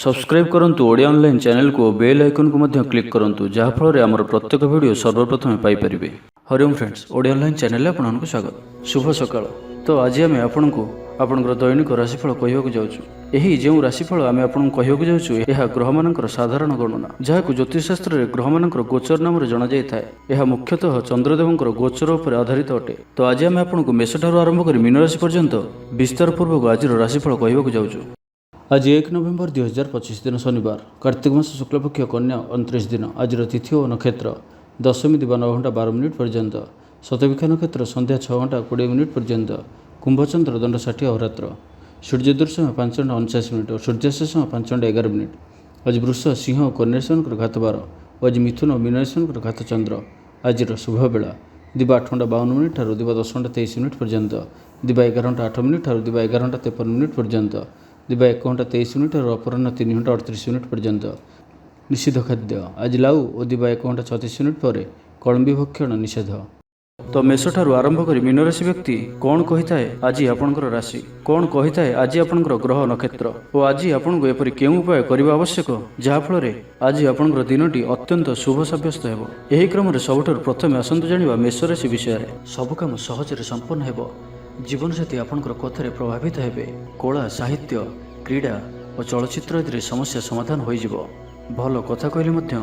Subscribe करंतु Odia online channel को bell icon को मध्य क्लिक करंतु जहाँ फल आमर प्रत्येक वीडियो सर्वप्रथम Piper. Hariom friends, Odia online channel आपको स्वागत। शुभ सकाळ। तो आज आम आपको आपणकर दैनिक राशिफल कहवाक जाऊँ। यही जो राशिफल आम आपको कहवाक जाऊँ यह ग्रह मानकर साधारण गणना जहाँ ज्योतिषशास्त्र में ग्रह मानकर गोचर नाम जना जाए। यह मुख्यतः चंद्रदेवंकर गोचर उपर आधारित अटे। तो आज आम आपको मेष ठारू आरंभ कर मीन राशि पर्यंत विस्तार पूर्वक आज राशिफल कहवाक जाऊँ। आज 1 नवेम्बर 2025 दिन शनिवार, कार्तिक मास शुक्लपक्ष कन्या 29 दिन। आज तिथि और नक्षत्र दशमी दिवा 9 घंटा 12 मिनिट पर्यंत, शतभिक्षा नक्षत्र संध्या 6 घंटा 20 मिनिट पर्यंत, कुंभचंद्र दंड 60 अहोरात्र, सूर्योदय समय 5 घंटा 49 मिनिट और सूर्यास्त समय 5 घंटा 11 मिनिट। आज वृष सिंह और कन्या राशि घात 12 और आज मिथुन और मीन राशि घात चंद्र। आज शुभ बेला दिवा 8 घंटा 52 मिनिट ठार दिवा 10 घंटा 23 मिनिट पर्यंत, दिवा 11 घंटा 8 मिनिट ठार दिवा 11 घंटा 53 मिनिट पर्यंत, दिवा 1 घंटा 23 मिनिट और अपराह्न 3 घंटा 38 मिनिट पर्यंत। निषिद्ध खाद्य आज लाउ और दिवा 1 घंटा 36 मिनिट पर कलम्बी भक्षण निषेध। तो मेष ठारू आरंभ कर मीन राशि व्यक्ति कौन कही थाए आज आपणकर राशि, कौन कही थाए आज आपणकर ग्रह नक्षत्र और आज आपको एपरि केउं उपाय करबा आवश्यक जहाँफल आज आपणकर दिनटी अत्यंत शुभ सब्यस्त हेबो। एही क्रम सबुठारु प्रथमे आसंतु जानिबा मेष राशि विषय रे। सब काम सहजरे संपन्न हेबो। जीवन साथी आपणकर कथारे प्रभावित हेबे। कला साहित्य क्रीड़ा और चलचित्र आदि समस्या समाधान हो जिवो। भल कथा कहले मध्य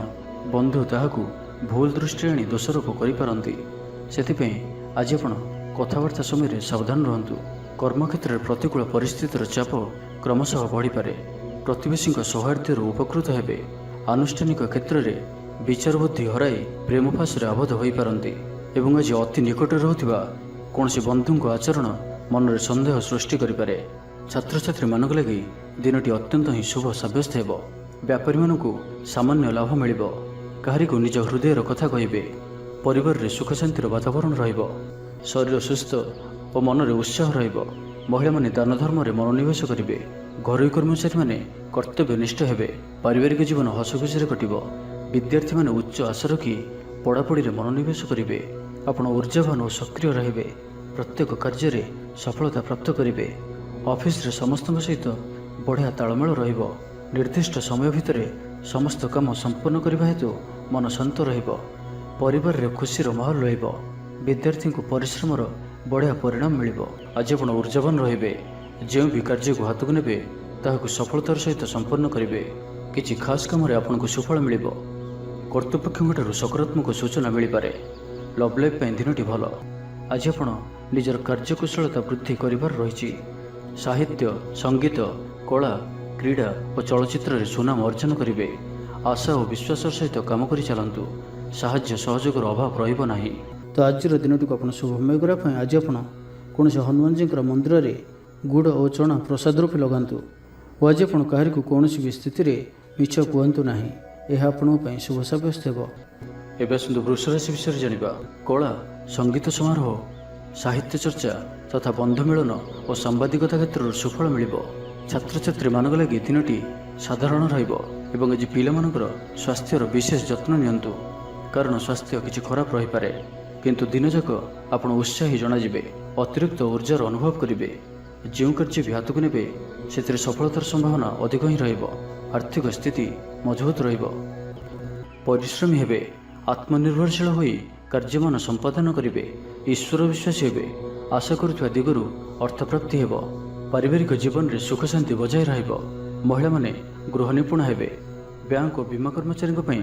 बंधु ताहाकु भूल दृष्टि आनी दोषारोप करिपारंती। सेथिपई आज आपण कथाबार्ता समय सावधान रहंतु। कर्मक्षेत्र में प्रतिकूल परिस्थितिर चाप क्रमशः बढ़ी पारे। प्रतिवेशी सौहार्द्य उपकृत हेबे। आनुष्ठानिक क्षेत्र में विचार बुद्धि हराई प्रेम फास आबद्ध हो पारंती एवं आज अति निकट रहूथिबा कौनसी बंधु आचरण मन में सन्देह सृष्टि करिपारे। छात्र छात्री मानक लगी दिनटी अत्यंत ही शुभ सब्यस्त हेबो। व्यापारी मानकु सामान्य लाभ मिलिबो। काहारी को निज हृदयर कथा कहिबे। परिवार रे सुख शांतिर वातावरण रहिबो। शरीर सुस्थ और मन में उत्साह रहिबो। महिला माने दान धर्म रे मनोनिवेश करिवे। घरोई कर्मचारी माने कर्तव्यनिष्ठ हेबे। पारिवारिक जीवन हसखुशी कटिबो। विद्यार्थी माने उच्च आशा रखी पढ़ापढ़ी रे मनोनिवेश करिवे। आपण ऊर्जावान और सक्रिय रहिबे। प्रत्येक कार्य रे सफलता प्राप्त करिवे। ऑफिस रे समस्त सहित बढ़िया तालमेल रहिबो। निर्दिष्ट समय भितर समस्त काम संपन्न करबा हेतु मन शांत रहिबो। परिवार रे खुशीर माहौल रहिबो। विद्यार्थी को परिश्रमर बढ़िया परिणाम मिलिबो। आज आपण ऊर्जावान रहिबे। जो भी कार्य को हाथ को नेबे ताहाकु सफलतार सहित संपन्न करिवे। किछि खास काम रे आपनको सुफल मिलिबो। कर्तृपक्षठारु सकारात्मक सूचना मिल पारे। लव लाइफ पई दिनटी भल। आज आपण निजर कार्यकुशलता वृद्धि करिवार रहिछि। साहित्य संगीत कला क्रीड़ा और चलचित्र रे सुनाम अर्जन करिवे। आशा और विश्वास सहित काम करि चलंतु। साहाय्य सहयोगर अभाव रहिबो नाही। तो आज दिन को आप शुभमय करने आज आप कौन से हनुमान जी मंदिर में गुड़ और चना प्रसाद रूपे लगातु। और आज आप कहार को कौन भी स्थिति में मिछ कहतु ना। यह आपण शुभ सब्यस्त हो। एवं आसतु वृष राशि विषय जानिबा। कला संगीत समारोह साहित्य चर्चा तथा बंधु मिलन और सांबादिकता क्षेत्र सुफल मिलिबो। छात्र छात्री मानक लगी दिनटी साधारण रहिबो एवं आज पिलामानकर स्वास्थ्यर विशेष जत्न नियंतु। कारण स्वास्थ्य किछि खराब रही पारे किंतु दिन जाक आपण उत्साही जनाजिबे। अतिरिक्त ऊर्जार अनुभव करिवे। जो कार्य भी हाथ को नेबे से सफलतार संभावना अधिक ही रहिबो। आर्थिक स्थिति मजबूत रहिबो। परिश्रमी हेबे। आत्मनिर्भरशील होई कार्यमान संपादन करिवे। ईश्वर विश्वासी हेबे। आशा करुवा दिगरु अर्थप्राप्ति हेबो। पारिवारिक जीवन रे सुख शांति बजाय रहिबो। महिला माने गृह निपुण हेबे। बैंक और बीमा कर्मचारी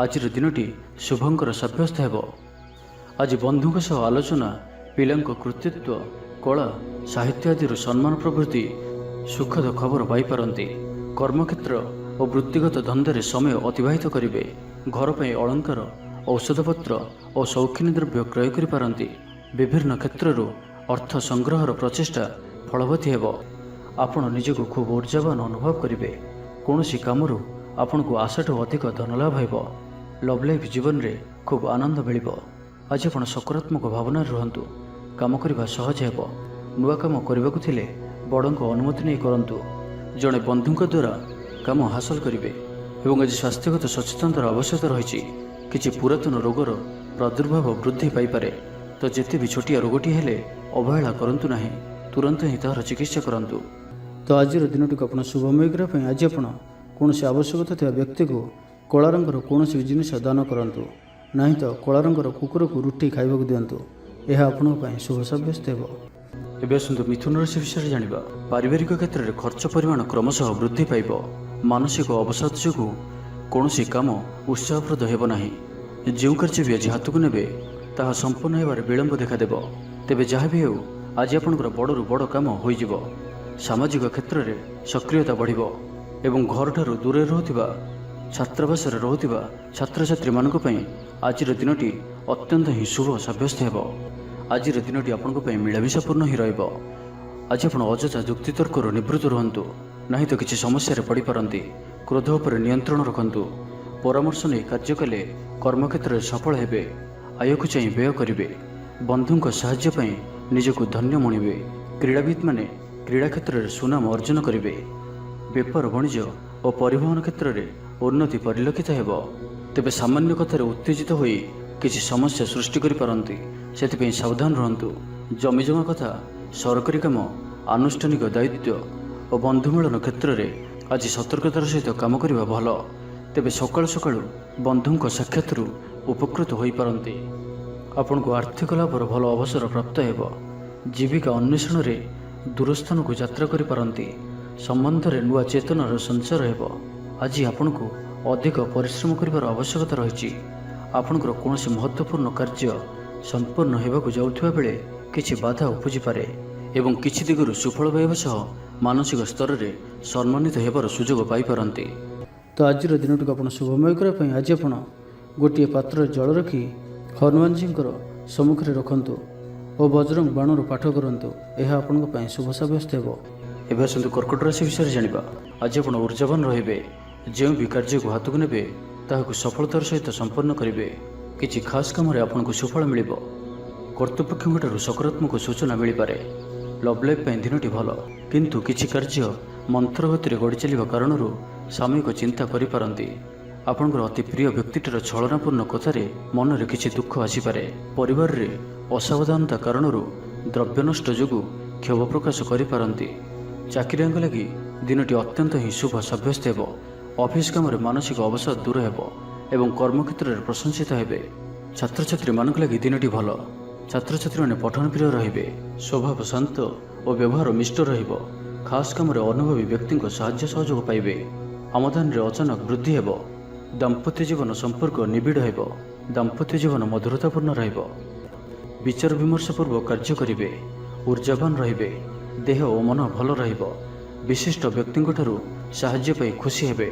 आज दिनटी शुभंकर सब्यस्त हेबो। आज बंधुक सह आलोचना पिलांक कृतित्व कला साहित्य आदि सम्मान प्रभृति सुखद खबर पाई पारंती। कर्मक्षेत्र और वृत्तिगत धंधे समय अतिबाहित करिवे। घर पर अलंकार औषधपत्र और शौखिनी द्रव्य क्रय करि पारंती। विभिन्न क्षेत्रରୁ अर्थ संग्रहर प्रचेष्टा फलवती हेबो। आपण निजको खूब ऊर्जावान अनुभव करिवे। कौनसी कामरू आपनको आशाठू अधिक धनलाभ हेबो। लव लाइफ जीवन रे खूब आनंद मिलिबो। आज आपण सकारात्मक भावना रहंतु। काम करबा सहज हेबो। नुआ काम करबाकु थिले बड़को अनुमति नहीं करंतु। जड़े बंधुक द्वारा काम हासिल करिवे एवं आज स्वास्थ्यगत सचेतनतार आवश्यकता रही। किछि पुरातन रोगर प्रादुर्भाव वृद्धि पाई पारे। तो जेते भी छोटिया रोगटी हेले अवहेला करंतु नाही। तुरंत ही तार चिकित्सा करंतु। तो आज दिनटी को आप शुभमय करने आज आप କୌଣସି ଆବଶ୍ୟକତା ଥିବା ବ୍ୟକ୍ତିକୁ କଳା ରଙ୍ଗର କୌଣସି ବି ଜିନିଷ ଦାନ କରନ୍ତୁ, ନାହିଁ ତ କଳା ରଙ୍ଗର କୁକୁରକୁ ରୁଟି ଖାଇବାକୁ ଦିଅନ୍ତୁ। ଏହା ଆପଣଙ୍କ ପାଇଁ ଶୁଭ ସାବ୍ୟସ୍ତ ହେବ। ଏବେ ଆସନ୍ତୁ ମିଥୁନ ରାଶି ବିଷୟରେ ଜାଣିବା। ପାରିବାରିକ କ୍ଷେତ୍ରରେ ଖର୍ଚ୍ଚ ପରିମାଣ କ୍ରମଶଃ ବୃଦ୍ଧି ପାଇବ। ମାନସିକ ଅବସାଦ ଯୋଗୁଁ କୌଣସି କାମ ଉତ୍ସାହପ୍ରଦ ହେବ ନାହିଁ। ଯେଉଁ କାର୍ଯ୍ୟ ବି ଆଜି ହାତକୁ ନେବେ ତାହା ସମ୍ପୂର୍ଣ୍ଣ ହେବାରେ ବିଳମ୍ବ ଦେଖାଦେବ। ତେବେ ଯାହା ବି ହେଉ ଆଜି ଆପଣଙ୍କର ବଡ଼ରୁ ବଡ଼ କାମ ହୋଇଯିବ। ସାମାଜିକ କ୍ଷେତ୍ରରେ ସକ୍ରିୟତା ବଢ଼ିବ ଏବଂ ଘରଠାରୁ ଦୂରରେ ରହୁଥିବା ଛାତ୍ରାବାସରେ ରହୁଥିବା ଛାତ୍ରଛାତ୍ରୀମାନଙ୍କ ପାଇଁ ଆଜିର ଦିନଟି ଅତ୍ୟନ୍ତ ହିଁ ଶୁଭ ସାବ୍ୟସ୍ତ ହେବ। ଆଜିର ଦିନଟି ଆପଣଙ୍କ ପାଇଁ ମିଳାମିଶାପୂର୍ଣ୍ଣ ହିଁ ରହିବ। ଆଜି ଆପଣ ଅଯଥା ଯୁକ୍ତିତର୍କରୁ ନିବୃତ୍ତ ରୁହନ୍ତୁ, ନାହିଁ ତ କିଛି ସମସ୍ୟାରେ ପଡ଼ିପାରନ୍ତି। କ୍ରୋଧ ଉପରେ ନିୟନ୍ତ୍ରଣ ରଖନ୍ତୁ। ପରାମର୍ଶ ନେଇ କାର୍ଯ୍ୟ କଲେ କର୍ମକ୍ଷେତ୍ରରେ ସଫଳ ହେବେ। ଆୟକୁ ଚାହିଁ ବ୍ୟୟ କରିବେ। ବନ୍ଧୁଙ୍କ ସାହାଯ୍ୟ ପାଇଁ ନିଜକୁ ଧନ୍ୟ ମଣିବେ। କ୍ରୀଡ଼ାବିତ୍ମାନେ କ୍ରୀଡ଼ା କ୍ଷେତ୍ରରେ ସୁନାମ ଅର୍ଜନ କରିବେ। ବେପାର ବାଣିଜ୍ୟ ଓ ପରିବହନ କ୍ଷେତ୍ରରେ ଉନ୍ନତି ପରିଲକ୍ଷିତ ହେବ। ତେବେ ସାମାନ୍ୟ କଥାରେ ଉତ୍ତେଜିତ ହୋଇ କିଛି ସମସ୍ୟା ସୃଷ୍ଟି କରିପାରନ୍ତି, ସେଥିପାଇଁ ସାବଧାନ ରୁହନ୍ତୁ। ଜମିଜମା କଥା, ସରକାରୀ କାମ, ଆନୁଷ୍ଠାନିକ ଦାୟିତ୍ୱ ଓ ବନ୍ଧୁ ମିଳନ କ୍ଷେତ୍ରରେ ଆଜି ସତର୍କତାର ସହିତ କାମ କରିବା ଭଲ। ତେବେ ସକାଳୁ ସକାଳୁ ବନ୍ଧୁଙ୍କ ସାକ୍ଷାତରୁ ଉପକୃତ ହୋଇପାରନ୍ତି। ଆପଣଙ୍କୁ ଆର୍ଥିକ ଲାଭର ଭଲ ଅବସର ପ୍ରାପ୍ତ ହେବ। ଜୀବିକା ଅନ୍ୱେଷଣରେ ଦୂରସ୍ଥାନକୁ ଯାତ୍ରା କରିପାରନ୍ତି। ସମ୍ବନ୍ଧରେ ନୂଆ ଚେତନାର ସଞ୍ଚାର ହେବ। ଆଜି ଆପଣଙ୍କୁ ଅଧିକ ପରିଶ୍ରମ କରିବାର ଆବଶ୍ୟକତା ରହିଛି। ଆପଣଙ୍କର କୌଣସି ମହତ୍ତ୍ୱପୂର୍ଣ୍ଣ କାର୍ଯ୍ୟ ସମ୍ପୂର୍ଣ୍ଣ ହେବାକୁ ଯାଉଥିବା ବେଳେ କିଛି ବାଧା ଉପୁଜିପାରେ ଏବଂ କିଛି ଦିଗରୁ ସୁଫଳ ପାଇବା ସହ ମାନସିକ ସ୍ତରରେ ସମ୍ମାନିତ ହେବାର ସୁଯୋଗ ପାଇପାରନ୍ତି। ତ ଆଜିର ଦିନଟିକୁ ଆପଣ ଶୁଭମୟ କରିବା ପାଇଁ ଆଜି ଆପଣ ଗୋଟିଏ ପାତ୍ରରେ ଜଳ ରଖି ହନୁମାନଜୀଙ୍କର ସମ୍ମୁଖରେ ରଖନ୍ତୁ ଓ ବଜରଙ୍ଗ ବାଣର ପାଠ କରନ୍ତୁ। ଏହା ଆପଣଙ୍କ ପାଇଁ ଶୁଭ ସାବ୍ୟସ୍ତ ହେବ। ଏବେ ଆସନ୍ତୁ କର୍କଟ ରାଶି ବିଷୟରେ ଜାଣିବା। ଆଜି ଆପଣ ଊର୍ଜାବାନ ରହିବେ। ଯେଉଁ ବି କାର୍ଯ୍ୟକୁ ହାତକୁ ନେବେ ତାହାକୁ ସଫଳତାର ସହିତ ସମ୍ପନ୍ନ କରିବେ। କିଛି ଖାସ୍ କାମରେ ଆପଣଙ୍କୁ ସୁଫଳ ମିଳିବ। କର୍ତ୍ତୃପକ୍ଷଙ୍କଠାରୁ ସକାରାତ୍ମକ ସୂଚନା ମିଳିପାରେ। ଲଭ୍ ଲାଇଫ୍ ପାଇଁ ଦିନଟି ଭଲ, କିନ୍ତୁ କିଛି କାର୍ଯ୍ୟ ମନ୍ଥର ଗତିରେ ଗଡ଼ି ଚାଲିବା କାରଣରୁ ସାମୟିକ ଚିନ୍ତା କରିପାରନ୍ତି। ଆପଣଙ୍କର ଅତି ପ୍ରିୟ ବ୍ୟକ୍ତିଟିର ଛଳନାପୂର୍ଣ୍ଣ କଥାରେ ମନରେ କିଛି ଦୁଃଖ ଆସିପାରେ। ପରିବାରରେ ଅସାବଧାନତା କାରଣରୁ ଦ୍ରବ୍ୟ ନଷ୍ଟ ଯୋଗୁଁ କ୍ଷୋଭ ପ୍ରକାଶ କରିପାରନ୍ତି। ଚାକିରିଆଙ୍କ ଲାଗି ଦିନଟି ଅତ୍ୟନ୍ତ ହିଁ ଶୁଭ ସାବ୍ୟସ୍ତ ହେବ। ଅଫିସ୍ କାମରେ ମାନସିକ ଅବସାଦ ଦୂର ହେବ ଏବଂ କର୍ମକ୍ଷେତ୍ରରେ ପ୍ରଶଂସିତ ହେବେ। ଛାତ୍ରଛାତ୍ରୀମାନଙ୍କ ଲାଗି ଦିନଟି ଭଲ। ଛାତ୍ରଛାତ୍ରୀମାନେ ପଠନପ୍ରିୟ ରହିବେ। ସ୍ୱଭାବ ଶାନ୍ତ ଓ ବ୍ୟବହାର ମିଷ୍ଟ ରହିବ। ଖାସ୍ କାମରେ ଅନୁଭବୀ ବ୍ୟକ୍ତିଙ୍କ ସାହାଯ୍ୟ ସହଯୋଗ ପାଇବେ। ଆମଦାନୀରେ ଅଚାନକ ବୃଦ୍ଧି ହେବ। ଦାମ୍ପତ୍ୟ ଜୀବନ ସମ୍ପର୍କ ନିବିଡ଼ ହେବ। ଦାମ୍ପତ୍ୟ ଜୀବନ ମଧୁରତାପୂର୍ଣ୍ଣ ରହିବ। ବିଚାର ବିମର୍ଶ ପୂର୍ବକ କାର୍ଯ୍ୟ କରିବେ। ଊର୍ଜାବାନ ରହିବେ। ଦେହ ଓ ମନ ଭଲ ରହିବ। ବିଶିଷ୍ଟ ବ୍ୟକ୍ତିଙ୍କଠାରୁ ସାହାଯ୍ୟ ପାଇ ଖୁସି ହେବେ।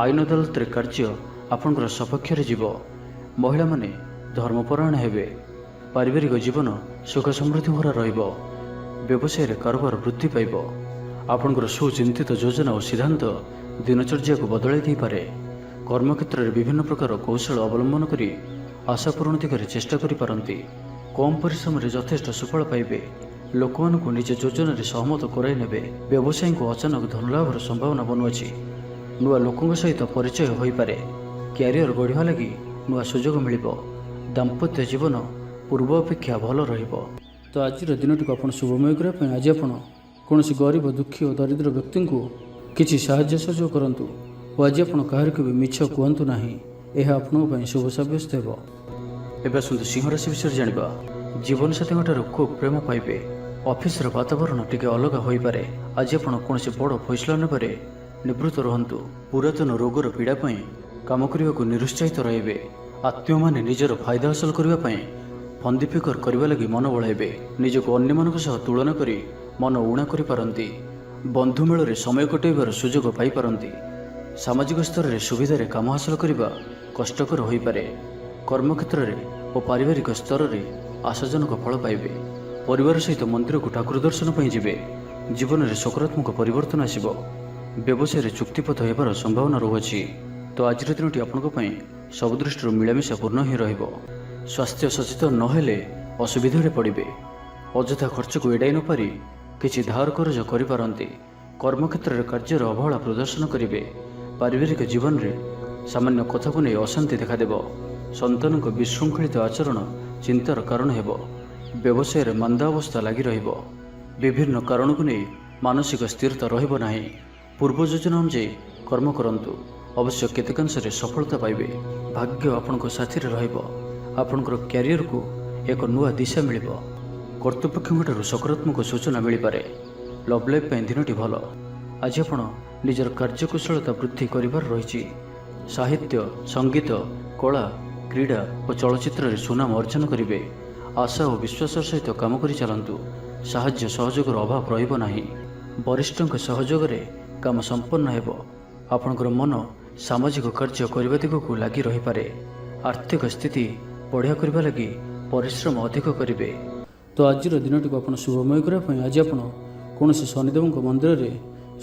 ଆଇନ ଅଦାଲତରେ କାର୍ଯ୍ୟ ଆପଣଙ୍କର ସପକ୍ଷରେ ଯିବ। ମହିଳାମାନେ ଧର୍ମପରାୟଣ ହେବେ। ପାରିବାରିକ ଜୀବନ ସୁଖ ସମୃଦ୍ଧି ଭରା ରହିବ। ବ୍ୟବସାୟରେ କାରବାର ବୃଦ୍ଧି ପାଇବ। ଆପଣଙ୍କର ସୁଚିନ୍ତିତ ଯୋଜନା ଓ ସିଦ୍ଧାନ୍ତ ଦିନଚର୍ଯ୍ୟାକୁ ବଦଳାଇ ଦେଇପାରେ। କର୍ମକ୍ଷେତ୍ରରେ ବିଭିନ୍ନ ପ୍ରକାର କୌଶଳ ଅବଲମ୍ବନ କରି ଆଶା ପୂରଣ ଦିଗରେ ଚେଷ୍ଟା କରିପାରନ୍ତି। କମ୍ ପରିଶ୍ରମରେ ଯଥେଷ୍ଟ ସୁଫଳ ପାଇବେ। ଲୋକମାନଙ୍କୁ ନିଜ ଯୋଜନାରେ ସହମତ କରାଇ ନେବେ। ବ୍ୟବସାୟୀଙ୍କୁ ଅଚାନକ ଧନଲାଭର ସମ୍ଭାବନା ବନୁଅଛି। ନୂଆ ଲୋକଙ୍କ ସହିତ ପରିଚୟ ହୋଇପାରେ। କ୍ୟାରିୟର ଗଢ଼ିବା ଲାଗି ନୂଆ ସୁଯୋଗ ମିଳିବ। ଦାମ୍ପତ୍ୟ ଜୀବନ ପୂର୍ବ ଅପେକ୍ଷା ଭଲ ରହିବ। ତ ଆଜିର ଦିନଟିକୁ ଆପଣ ଶୁଭମୟ କରିବା ପାଇଁ ଆଜି ଆପଣ କୌଣସି ଗରିବ, ଦୁଃଖୀ ଓ ଦରିଦ୍ର ବ୍ୟକ୍ତିଙ୍କୁ କିଛି ସାହାଯ୍ୟ ସହଯୋଗ କରନ୍ତୁ ଓ ଆଜି ଆପଣ କାହାରିକୁ ବି ମିଛ କୁହନ୍ତୁ ନାହିଁ। ଏହା ଆପଣଙ୍କ ପାଇଁ ଶୁଭ ସାବ୍ୟସ୍ତ ହେବ। ଏବେ ଆସନ୍ତୁ ସିଂହ ରାଶି ବିଷୟରେ ଜାଣିବା। ଜୀବନସାଥୀଙ୍କଠାରୁ ଖୁବ୍ ପ୍ରେମ ପାଇବେ। ଅଫିସର ବାତାବରଣ ଟିକେ ଅଲଗା ହୋଇପାରେ। ଆଜି ଆପଣ କୌଣସି ବଡ଼ ଫଇସଲା ନେବାରେ ନିବୃତ୍ତ ରୁହନ୍ତୁ। ପୁରାତନ ରୋଗର ପୀଡ଼ା ପାଇଁ କାମ କରିବାକୁ ନିରୁତ୍ସାହିତ ରହିବେ। ଆତ୍ମୀୟମାନେ ନିଜର ଫାଇଦା ହାସଲ କରିବା ପାଇଁ ଫନ୍ଦି ଫିକର କରିବା ଲାଗି ମନ ବଳାଇବେ। ନିଜକୁ ଅନ୍ୟମାନଙ୍କ ସହ ତୁଳନା କରି ମନ ଉଣା କରିପାରନ୍ତି। ବନ୍ଧୁ ମେଳରେ ସମୟ କଟାଇବାର ସୁଯୋଗ ପାଇପାରନ୍ତି। ସାମାଜିକ ସ୍ତରରେ ସୁବିଧାରେ କାମ ହାସଲ କରିବା କଷ୍ଟକର ହୋଇପାରେ। କର୍ମକ୍ଷେତ୍ରରେ ଓ ପାରିବାରିକ ସ୍ତରରେ ଆଶାଜନକ ଫଳ ପାଇବେ। ପରିବାର ସହିତ ମନ୍ଦିରକୁ ଠାକୁର ଦର୍ଶନ ପାଇଁ ଯିବେ। ଜୀବନରେ ସକାରାତ୍ମକ ପରିବର୍ତ୍ତନ ଆସିବ। ବ୍ୟବସାୟରେ ଚୁକ୍ତିପଥ ହେବାର ସମ୍ଭାବନା ରହୁଅଛି। ତ ଆଜିର ଦିନଟି ଆପଣଙ୍କ ପାଇଁ ସବୁ ଦୃଷ୍ଟିରୁ ମିଳାମିଶା ପୂର୍ଣ୍ଣ ହିଁ ରହିବ। ସ୍ୱାସ୍ଥ୍ୟ ସଚେତନ ନହେଲେ ଅସୁବିଧାରେ ପଡ଼ିବେ। ଅଯଥା ଖର୍ଚ୍ଚକୁ ଏଡ଼ାଇ ନପାରି କିଛି ଧାର କରଜ କରିପାରନ୍ତି। କର୍ମକ୍ଷେତ୍ରରେ କାର୍ଯ୍ୟର ଅବହେଳା ପ୍ରଦର୍ଶନ କରିବେ। ପାରିବାରିକ ଜୀବନରେ ସାମାନ୍ୟ କଥାକୁ ନେଇ ଅଶାନ୍ତି ଦେଖାଦେବ। ସନ୍ତାନଙ୍କ ବିଶୃଙ୍ଖଳିତ ଆଚରଣ ଚିନ୍ତାର କାରଣ ହେବ। ବ୍ୟବସାୟରେ ମାନ୍ଦା ଅବସ୍ଥା ଲାଗି ରହିବ। ବିଭିନ୍ନ କାରଣକୁ ନେଇ ମାନସିକ ସ୍ଥିରତା ରହିବ ନାହିଁ। ପୂର୍ବ ଯୋଜନା ଅନୁଯାୟୀ କର୍ମ କରନ୍ତୁ। ଅବଶ୍ୟ କେତେକାଂଶରେ ସଫଳତା ପାଇବେ। ଭାଗ୍ୟ ଆପଣଙ୍କ ସାଥିରେ ରହିବ। ଆପଣଙ୍କର କ୍ୟାରିୟରକୁ ଏକ ନୂଆ ଦିଶା ମିଳିବ। କର୍ତ୍ତୃପକ୍ଷଙ୍କଠାରୁ ସକାରାତ୍ମକ ସୂଚନା ମିଳିପାରେ। ଲଭ୍ ଲାଇଫ୍ ପାଇଁ ଦିନଟି ଭଲ। ଆଜି ଆପଣ ନିଜର କାର୍ଯ୍ୟକୁଶଳତା ବୃଦ୍ଧି କରିବାର ରହିଛି। ସାହିତ୍ୟ, ସଙ୍ଗୀତ, କଳା, କ୍ରୀଡ଼ା ଓ ଚଳଚ୍ଚିତ୍ରରେ ସୁନାମ ଅର୍ଜନ କରିବେ। ଆଶା ଓ ବିଶ୍ୱାସର ସହିତ କାମ କରି ଚାଲନ୍ତୁ। ସାହାଯ୍ୟ ସହଯୋଗର ଅଭାବ ରହିବ ନାହିଁ। ବରିଷ୍ଠଙ୍କ ସହଯୋଗରେ କାମ ସମ୍ପନ୍ନ ହେବ। ଆପଣଙ୍କର ମନ ସାମାଜିକ କାର୍ଯ୍ୟ କରିବା ଦିଗକୁ ଲାଗି ରହିପାରେ। ଆର୍ଥିକ ସ୍ଥିତି ବଢ଼ିଆ କରିବା ଲାଗି ପରିଶ୍ରମ ଅଧିକ କରିବେ। ତ ଆଜିର ଦିନଟିକୁ ଆପଣ ଶୁଭମୟ କରିବା ପାଇଁ ଆଜି ଆପଣ କୌଣସି ଶନିଦେବଙ୍କ ମନ୍ଦିରରେ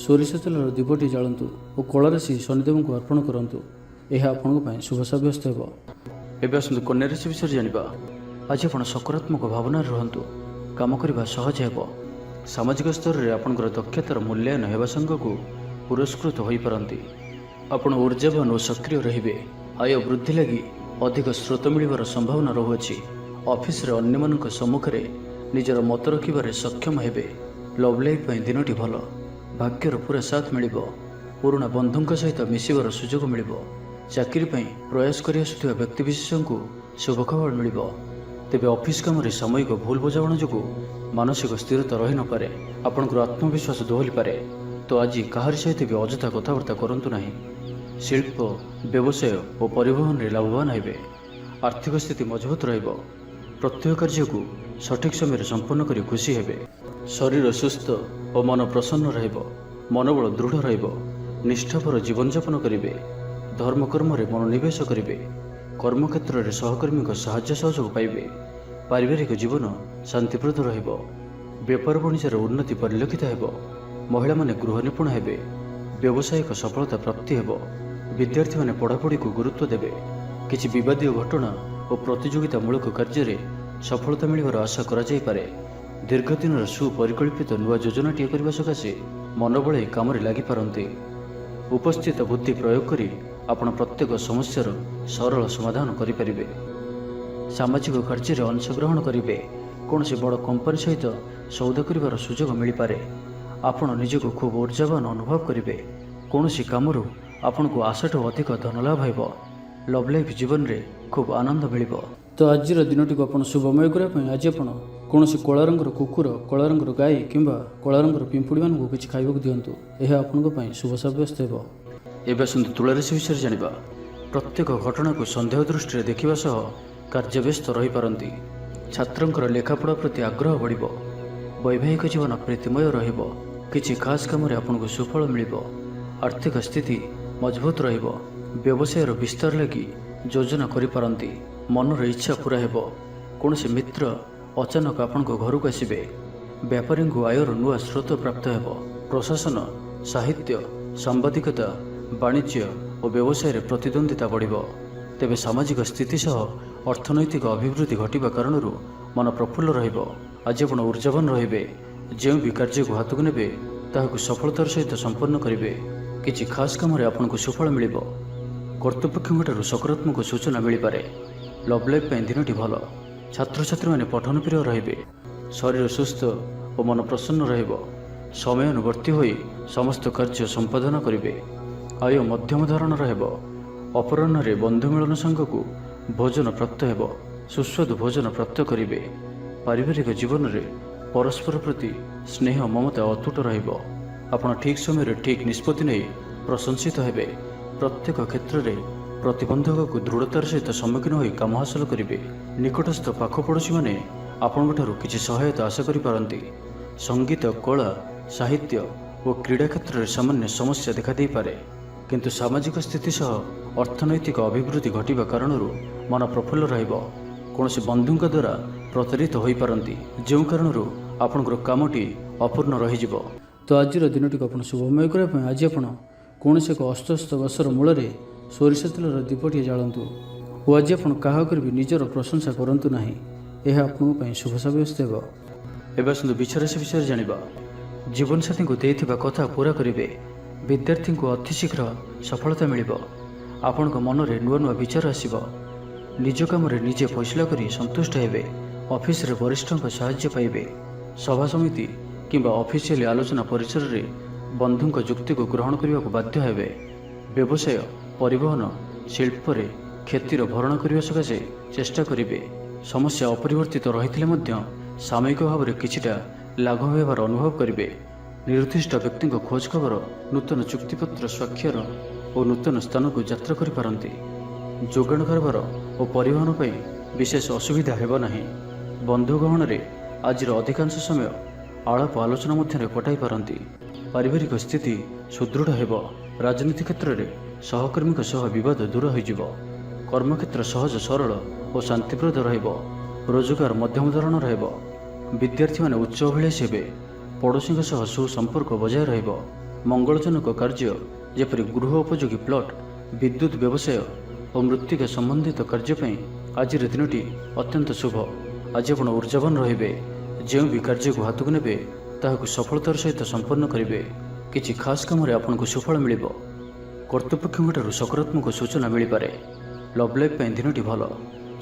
ସୋରିଷ ତେଲର ଦୀପଟି ଜାଳନ୍ତୁ ଓ କଳାରାଶି ଶନିଦେବଙ୍କୁ ଅର୍ପଣ କରନ୍ତୁ। ଏହା ଆପଣଙ୍କ ପାଇଁ ଶୁଭ ସାବ୍ୟସ୍ତ ହେବ। ଏବେ ଆସନ୍ତୁ କନ୍ୟା ରାଶି ବିଷୟରେ ଜାଣିବା। ଆଜି ଆପଣ ସକାରାତ୍ମକ ଭାବନାରେ ରୁହନ୍ତୁ। କାମ କରିବା ସହଜ ହେବ। ସାମାଜିକ ସ୍ତରରେ ଆପଣଙ୍କର ଦକ୍ଷତାର ମୂଲ୍ୟାୟନ ହେବା ସାଙ୍ଗକୁ ପୁରସ୍କୃତ ହୋଇପାରନ୍ତି। ଆପଣ ଊର୍ଜାବାନ ଓ ସକ୍ରିୟ ରହିବେ। ଆୟ ବୃଦ୍ଧି ଲାଗି ଅଧିକ ସ୍ରୋତ ମିଳିବାର ସମ୍ଭାବନା ରହୁଅଛି। ଅଫିସରେ ଅନ୍ୟମାନଙ୍କ ସମ୍ମୁଖରେ ନିଜର ମତ ରଖିବାରେ ସକ୍ଷମ ହେବେ। ଲଭ୍ ଲାଇଫ୍ ପାଇଁ ଦିନଟି ଭଲ। ଭାଗ୍ୟର ପୁରା ସାଥ ମିଳିବ। ପୁରୁଣା ବନ୍ଧୁଙ୍କ ସହିତ ମିଶିବାର ସୁଯୋଗ ମିଳିବ। ଚାକିରି ପାଇଁ ପ୍ରୟାସ କରି ଆସୁଥିବା ବ୍ୟକ୍ତିବିଶେଷଙ୍କୁ ଶୁଭ ଖବର ମିଳିବ। ତେବେ ଅଫିସ କାମରେ ସାମୟିକ ଭୁଲ ବୁଝାମଣା ଯୋଗୁଁ ମାନସିକ ସ୍ଥିରତା ରହିନପାରେ। ଆପଣଙ୍କର ଆତ୍ମବିଶ୍ୱାସ ଦୋହଲିପାରେ। ତ ଆଜି କାହାରି ସହିତ ବି ଅଯଥା କଥାବାର୍ତ୍ତା କରନ୍ତୁ ନାହିଁ। ଶିଳ୍ପ, ବ୍ୟବସାୟ ଓ ପରିବହନରେ ଲାଭବାନ ହେବେ। ଆର୍ଥିକ ସ୍ଥିତି ମଜବୁତ ରହିବ। ପ୍ରତ୍ୟେକ କାର୍ଯ୍ୟକୁ ସଠିକ୍ ସମୟରେ ସମ୍ପନ୍ନ କରି ଖୁସି ହେବେ। ଶରୀର ସୁସ୍ଥ ଓ ମନ ପ୍ରସନ୍ନ ରହିବ। ମନୋବଳ ଦୃଢ଼ ରହିବ। ନିଷ୍ଠାପର ଜୀବନଯାପନ କରିବେ। ଧର୍ମକର୍ମରେ ମନୋନିବେଶ କରିବେ। କର୍ମକ୍ଷେତ୍ରରେ ସହକର୍ମୀଙ୍କ ସାହାଯ୍ୟ ସହଯୋଗ ପାଇବେ। ପାରିବାରିକ ଜୀବନ ଶାନ୍ତିପ୍ରଦ ରହିବ। ବେପାର ବାଣିଜ୍ୟର ଉନ୍ନତି ପରିଲକ୍ଷିତ ହେବ। ମହିଳାମାନେ ଗୃହ ନିପୁଣ ହେବେ। ବ୍ୟବସାୟିକ ସଫଳତା ପ୍ରାପ୍ତି ହେବ। ବିଦ୍ୟାର୍ଥୀମାନେ ପଢ଼ାପଢ଼ିକୁ ଗୁରୁତ୍ୱ ଦେବେ। କିଛି ବିବାଦୀୟ ଘଟଣା ଓ ପ୍ରତିଯୋଗିତାମୂଳକ କାର୍ଯ୍ୟରେ ସଫଳତା ମିଳିବାର ଆଶା କରାଯାଇପାରେ। ଦୀର୍ଘଦିନର ସୁପରିକଳ୍ପିତ ନୂଆ ଯୋଜନାଟିଏ କରିବା ସକାଶେ ମନ ବଳାଇ କାମରେ ଲାଗିପାରନ୍ତି। ଉପସ୍ଥିତ ବୁଦ୍ଧି ପ୍ରୟୋଗ କରି ଆପଣ ପ୍ରତ୍ୟେକ ସମସ୍ୟାର ସରଳ ସମାଧାନ କରିପାରିବେ। ସାମାଜିକ କାର୍ଯ୍ୟରେ ଅଂଶଗ୍ରହଣ କରିବେ। କୌଣସି ବଡ଼ କମ୍ପାନୀ ସହିତ ସୌଦା କରିବାର ସୁଯୋଗ ମିଳିପାରେ। ଆପଣ ନିଜକୁ ଖୁବ୍ ଊର୍ଜାବାନ ଅନୁଭବ କରିବେ। କୌଣସି କାମରୁ ଆପଣଙ୍କୁ ଆଶାଠୁ ଅଧିକ ଧନଲାଭ ହେବ। ଲଭ୍ ଲାଇଫ୍ ଜୀବନରେ ଖୁବ୍ ଆନନ୍ଦ ମିଳିବ। ତ ଆଜିର ଦିନଟିକୁ ଆପଣ ଶୁଭମୟ କରିବା ପାଇଁ ଆଜି ଆପଣ କୌଣସି କଳା ରଙ୍ଗର କୁକୁର, କଳା ରଙ୍ଗର ଗାଈ କିମ୍ବା କଳା ରଙ୍ଗର ପିମ୍ପୁଡ଼ିମାନଙ୍କୁ କିଛି ଖାଇବାକୁ ଦିଅନ୍ତୁ। ଏହା ଆପଣଙ୍କ ପାଇଁ ଶୁଭ ସାବ୍ୟସ୍ତ ହେବ। ଏବେ ଆସନ୍ତୁ ତୁଳାରାଶି ବିଷୟରେ ଜାଣିବା। ପ୍ରତ୍ୟେକ ଘଟଣାକୁ ସନ୍ଦେହ ଦୃଷ୍ଟିରେ ଦେଖିବା ସହ କାର୍ଯ୍ୟବ୍ୟସ୍ତ ରହିପାରନ୍ତି। ଛାତ୍ରଙ୍କର ଲେଖାପଢ଼ା ପ୍ରତି ଆଗ୍ରହ ବଢ଼ିବ। ବୈବାହିକ ଜୀବନ ପ୍ରୀତିମୟ ରହିବ। କିଛି ଖାସ୍ କାମରେ ଆପଣଙ୍କୁ ସୁଫଳ ମିଳିବ। ଆର୍ଥିକ ସ୍ଥିତି ମଜବୁତ ରହିବ। ବ୍ୟବସାୟର ବିସ୍ତାର ଲାଗି ଯୋଜନା କରିପାରନ୍ତି। ମନର ଇଚ୍ଛା ପୂରା ହେବ। କୌଣସି ମିତ୍ର ଅଚାନକ ଆପଣଙ୍କ ଘରକୁ ଆସିବେ। ବ୍ୟାପାରୀଙ୍କୁ ଆୟର ନୂଆ ସ୍ରୋତ ପ୍ରାପ୍ତ ହେବ। ପ୍ରଶାସନ, ସାହିତ୍ୟ, ସାମ୍ବାଦିକତା, ବାଣିଜ୍ୟ ଓ ବ୍ୟବସାୟରେ ପ୍ରତିଦ୍ୱନ୍ଦ୍ୱିତା ବଢ଼ିବ। ତେବେ ସାମାଜିକ ସ୍ଥିତି ସହ ଅର୍ଥନୈତିକ ଅଭିବୃଦ୍ଧି ଘଟିବା କାରଣରୁ ମନ ପ୍ରଫୁଲ୍ଲ ରହିବ। ଆଜି ଆପଣ ଊର୍ଜାବାନ ରହିବେ। ଯେଉଁ ବି କାର୍ଯ୍ୟକୁ ହାତକୁ ନେବେ ତାହାକୁ ସଫଳତାର ସହିତ ସମ୍ପନ୍ନ କରିବେ। କିଛି ଖାସ୍ କାମରେ ଆପଣଙ୍କୁ ସୁଫଳ ମିଳିବ। କର୍ତ୍ତୃପକ୍ଷଙ୍କଠାରୁ ସକାରାତ୍ମକ ସୂଚନା ମିଳିପାରେ। ଲଭ୍ ଲାଇଫ୍ ପାଇଁ ଦିନଟି ଭଲ। ଛାତ୍ରଛାତ୍ରୀମାନେ ପଠନପ୍ରିୟ ରହିବେ। ଶରୀର ସୁସ୍ଥ ଓ ମନ ପ୍ରସନ୍ନ ରହିବ। ସମୟାନୁବର୍ତ୍ତୀ ହୋଇ ସମସ୍ତ କାର୍ଯ୍ୟ ସମ୍ପାଦନ କରିବେ। ଆୟ ମଧ୍ୟମ ଧରଣର ହେବ। ଅପରାହ୍ନରେ ବନ୍ଧୁ ମିଳନ ସାଙ୍ଗକୁ ଭୋଜନ ପ୍ରାପ୍ତ ହେବ। ସୁସ୍ୱାଦୁ ଭୋଜନ ପ୍ରାପ୍ତ କରିବେ। ପାରିବାରିକ ଜୀବନରେ ପରସ୍ପର ପ୍ରତି ସ୍ନେହ ମମତା ଅତୁଟ ରହିବ। ଆପଣ ଠିକ୍ ସମୟରେ ଠିକ୍ ନିଷ୍ପତ୍ତି ନେଇ ପ୍ରଶଂସିତ ହେବେ। ପ୍ରତ୍ୟେକ କ୍ଷେତ୍ରରେ ପ୍ରତିବନ୍ଧକକୁ ଦୃଢ଼ତାର ସହିତ ସମ୍ମୁଖୀନ ହୋଇ କାମ ହାସଲ କରିବେ। ନିକଟସ୍ଥ ପାଖ ପଡ଼ୋଶୀମାନେ ଆପଣଙ୍କଠାରୁ କିଛି ସହାୟତା ଆଶା କରିପାରନ୍ତି। ସଙ୍ଗୀତ, କଳା, ସାହିତ୍ୟ ଓ କ୍ରୀଡ଼ା କ୍ଷେତ୍ରରେ ସାମାନ୍ୟ ସମସ୍ୟା ଦେଖାଦେଇପାରେ। କିନ୍ତୁ ସାମାଜିକ ସ୍ଥିତି ସହ ଅର୍ଥନୈତିକ ଅଭିବୃଦ୍ଧି ଘଟିବା କାରଣରୁ ମନ ପ୍ରଫୁଲ୍ଲ ରହିବ। କୌଣସି ବନ୍ଧୁଙ୍କ ଦ୍ୱାରା ପ୍ରତାରିତ ହୋଇପାରନ୍ତି, ଯେଉଁ କାରଣରୁ ଆପଣଙ୍କର କାମଟି ଅପୂର୍ଣ୍ଣ ରହିଯିବ। ତ ଆଜିର ଦିନଟିକୁ ଆପଣ ଶୁଭମୟ କରିବା ପାଇଁ ଆଜି ଆପଣ କୌଣସି ଏକ ଅସ୍ତସ୍ତ ଗଛର ମୂଳରେ ସୋରିଷ ତେଲର ଦୀପଟିଏ ଜାଳନ୍ତୁ ଓ ଆଜି ଆପଣ କାହା ଉପରେ ବି ନିଜର ପ୍ରଶଂସା କରନ୍ତୁ ନାହିଁ। ଏହା ଆପଣଙ୍କ ପାଇଁ ଶୁଭ ସାବ୍ୟସ୍ତ ହେବ। ଏବେ ଆସନ୍ତୁ ବିଛରାଶି ବିଷୟରେ ଜାଣିବା। ଜୀବନସାଥୀଙ୍କୁ ଦେଇଥିବା କଥା ପୂରା କରିବେ। ବିଦ୍ୟାର୍ଥୀଙ୍କୁ ଅତିଶୀଘ୍ର ସଫଳତା ମିଳିବ। ଆପଣଙ୍କ ମନରେ ନୂଆ ନୂଆ ବିଚାର ଆସିବ। ନିଜ କାମରେ ନିଜେ ଫଇସଲା କରି ସନ୍ତୁଷ୍ଟ ହେବେ। ଅଫିସରେ ବରିଷ୍ଠଙ୍କ ସାହାଯ୍ୟ ପାଇବେ। ସଭା ସମିତି କିମ୍ବା ଅଫିସିଆଲି ଆଲୋଚନା ପରିସରରେ ବନ୍ଧୁଙ୍କ ଯୁକ୍ତିକୁ ଗ୍ରହଣ କରିବାକୁ ବାଧ୍ୟ ହେବେ। ବ୍ୟବସାୟ, ପରିବହନ, ଶିଳ୍ପରେ କ୍ଷତିର ଭରଣ କରିବା ସକାଶେ ଚେଷ୍ଟା କରିବେ। ସମସ୍ୟା ଅପରିବର୍ତ୍ତିତ ରହିଥିଲେ ମଧ୍ୟ ସାମୟିକ ଭାବରେ କିଛିଟା ଲାଘବ ହେବାର ଅନୁଭବ କରିବେ। ନିର୍ଦ୍ଦିଷ୍ଟ ବ୍ୟକ୍ତିଙ୍କ ଖୋଜ ଖବର, ନୂତନ ଚୁକ୍ତିପତ୍ର ସ୍ୱାକ୍ଷର ଓ ନୂତନ ସ୍ଥାନକୁ ଯାତ୍ରା କରିପାରନ୍ତି। ଯୋଗାଣ କାରବାର ଓ ପରିବହନ ପାଇଁ ବିଶେଷ ଅସୁବିଧା ହେବ ନାହିଁ। ବନ୍ଧୁ ଗହଣରେ ଆଜିର ଅଧିକାଂଶ ସମୟ ଆଳାପ ଆଲୋଚନା ମଧ୍ୟରେ କଟାଇ ପାରନ୍ତି। ପାରିବାରିକ ସ୍ଥିତି ସୁଦୃଢ଼ ହେବ। ରାଜନୀତି କ୍ଷେତ୍ରରେ ସହକର୍ମୀଙ୍କ ସହ ବିବାଦ ଦୂର ହୋଇଯିବ। କର୍ମକ୍ଷେତ୍ର ସହଜ, ସରଳ ଓ ଶାନ୍ତିପ୍ରଦ ରହିବ। ରୋଜଗାର ମଧ୍ୟମ ଧରଣର ହେବ। ବିଦ୍ୟାର୍ଥୀମାନେ ଉଚ୍ଚ ଅଭିଳାଷୀ ହେବେ। ପଡ଼ୋଶୀଙ୍କ ସହ ସୁସମ୍ପର୍କ ବଜାୟ ରହିବ। ମଙ୍ଗଳଜନକ କାର୍ଯ୍ୟ ଯେପରି ଗୃହ ଉପଯୋଗୀ ପ୍ଲଟ୍, ବିଦ୍ୟୁତ୍ ବ୍ୟବସାୟ ଓ ମୃତ୍ତିକା ସମ୍ବନ୍ଧିତ କାର୍ଯ୍ୟ ପାଇଁ ଆଜିର ଦିନଟି ଅତ୍ୟନ୍ତ ଶୁଭ। ଆଜି ଆପଣ ଊର୍ଜାବାନ ରହିବେ। ଯେଉଁ ବି କାର୍ଯ୍ୟକୁ ହାତକୁ ନେବେ ତାହାକୁ ସଫଳତାର ସହିତ ସମ୍ପନ୍ନ କରିବେ। କିଛି ଖାସ୍ କାମରେ ଆପଣଙ୍କୁ ସୁଫଳ ମିଳିବ। କର୍ତ୍ତୃପକ୍ଷଙ୍କଠାରୁ ସକାରାତ୍ମକ ସୂଚନା ମିଳିପାରେ। ଲଭ୍ ଲାଇଫ୍ ପାଇଁ ଦିନଟି ଭଲ।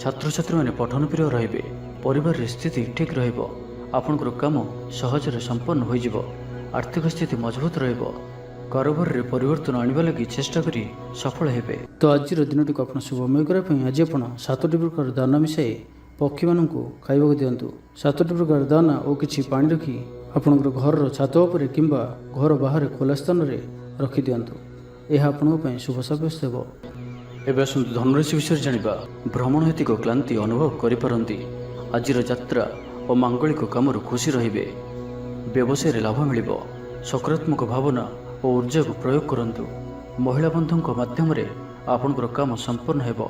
ଛାତ୍ରଛାତ୍ରୀମାନେ ପଠନପ୍ରିୟ ରହିବେ। ପରିବାରରେ ସ୍ଥିତି ଠିକ୍ ରହିବ। ଆପଣଙ୍କର କାମ ସହଜରେ ସମ୍ପନ୍ନ ହୋଇଯିବ। ଆର୍ଥିକ ସ୍ଥିତି ମଜବୁତ ରହିବ। କାରବାରରେ ପରିବର୍ତ୍ତନ ଆଣିବା ଲାଗି ଚେଷ୍ଟା କରି ସଫଳ ହେବେ। ତ ଆଜିର ଦିନଟିକୁ ଆପଣ ଶୁଭମୟ କରିବା ପାଇଁ ଆଜି ଆପଣ 7ଟି ପ୍ରକାର ଦାନା ମିଶାଇ ପକ୍ଷୀମାନଙ୍କୁ ଖାଇବାକୁ ଦିଅନ୍ତୁ। 7ଟି ପ୍ରକାର ଦାନା ଓ କିଛି ପାଣି ରଖି ଆପଣଙ୍କର ଘରର ଛାତ ଉପରେ କିମ୍ବା ଘର ବାହାରେ ଖୋଲା ସ୍ଥାନରେ ରଖିଦିଅନ୍ତୁ। ଏହା ଆପଣଙ୍କ ପାଇଁ ଶୁଭ ସାବ୍ୟସ୍ତ ହେବ। ଏବେ ଆସନ୍ତୁ ଧନୁରାଶି ବିଷୟରେ ଜାଣିବା। ଭ୍ରମଣ ହେତିକ କ୍ଳାନ୍ତି ଅନୁଭବ କରିପାରନ୍ତି। ଆଜିର ଯାତ୍ରା ଓ ମାଙ୍ଗଳିକ କାମରୁ ଖୁସି ରହିବେ। ବ୍ୟବସାୟରେ ଲାଭ ମିଳିବ। ସକାରାତ୍ମକ ଭାବନା ଓ ଊର୍ଜାକୁ ପ୍ରୟୋଗ କରନ୍ତୁ। ମହିଳା ବନ୍ଧୁଙ୍କ ମାଧ୍ୟମରେ ଆପଣଙ୍କର କାମ ସମ୍ପନ୍ନ ହେବ।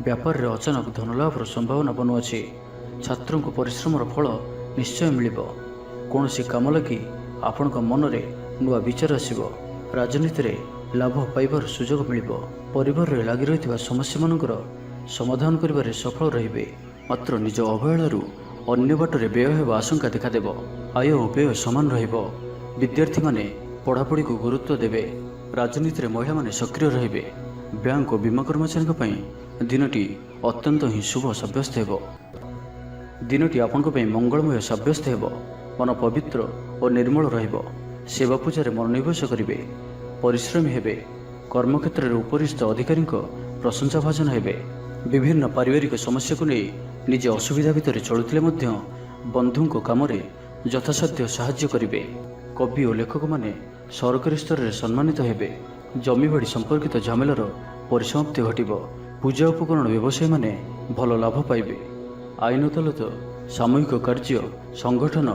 ବ୍ୟାପାରରେ ଅଚାନକ ଧନଲାଭର ସମ୍ଭାବନା ବନୁଅଛି। ଛାତ୍ରଙ୍କୁ ପରିଶ୍ରମର ଫଳ ନିଶ୍ଚୟ ମିଳିବ। କୌଣସି କାମ ଲାଗି ଆପଣଙ୍କ ମନରେ ନୂଆ ବିଚାର ଆସିବ। ରାଜନୀତିରେ ଲାଭ ପାଇବାର ସୁଯୋଗ ମିଳିବ। ପରିବାରରେ ଲାଗି ରହିଥିବା ସମସ୍ୟାମାନଙ୍କର ସମାଧାନ କରିବାରେ ସଫଳ ରହିବେ। ମାତ୍ର ନିଜ ଅବହେଳାରୁ ଅନ୍ୟ ବାଟରେ ବ୍ୟୟ ହେବା ଆଶଙ୍କା ଦେଖାଦେବ। ଆୟ ଓ ବ୍ୟୟ ସମାନ ରହିବ। ବିଦ୍ୟାର୍ଥୀମାନେ ପଢ଼ାପଢ଼ିକୁ ଗୁରୁତ୍ୱ ଦେବେ। ରାଜନୀତିରେ ମହିଳାମାନେ ସକ୍ରିୟ ରହିବେ। ବ୍ୟାଙ୍କ ଓ ବୀମା କର୍ମଚାରୀଙ୍କ ପାଇଁ ଦିନଟି ଅତ୍ୟନ୍ତ ହିଁ ଶୁଭ ସାବ୍ୟସ୍ତ ହେବ। ଦିନଟି ଆପଣଙ୍କ ପାଇଁ ମଙ୍ଗଳମୟ ସାବ୍ୟସ୍ତ ହେବ। ମନ ପବିତ୍ର ଓ ନିର୍ମଳ ରହିବ। ସେବା ପୂଜାରେ ମନୋନିବେଶ କରିବେ। ପରିଶ୍ରମୀ ହେବେ। କର୍ମକ୍ଷେତ୍ରରେ ଉପରିସ୍ଥ ଅଧିକାରୀଙ୍କ ପ୍ରଶଂସା ଭାଜନ ହେବେ। ବିଭିନ୍ନ ପାରିବାରିକ ସମସ୍ୟାକୁ ନେଇ ନିଜେ ଅସୁବିଧା ଭିତରେ ଚଳୁଥିଲେ ମଧ୍ୟ ବନ୍ଧୁଙ୍କ କାମରେ ଯଥାସାଧ୍ୟ ସାହାଯ୍ୟ କରିବେ। କବି ଓ ଲେଖକମାନେ ସରକାରୀ ସ୍ତରରେ ସମ୍ମାନିତ ହେବେ। ଜମିବାଡ଼ି ସମ୍ପର୍କିତ ଝାମେଲାର ପରିସମାପ୍ତି ଘଟିବ। ପୂଜା ଉପକରଣ ବ୍ୟବସାୟୀମାନେ ଭଲ ଲାଭ ପାଇବେ। ଆଇନ ଅଦାଲତ, ସାମୂହିକ କାର୍ଯ୍ୟ, ସଂଗଠନ,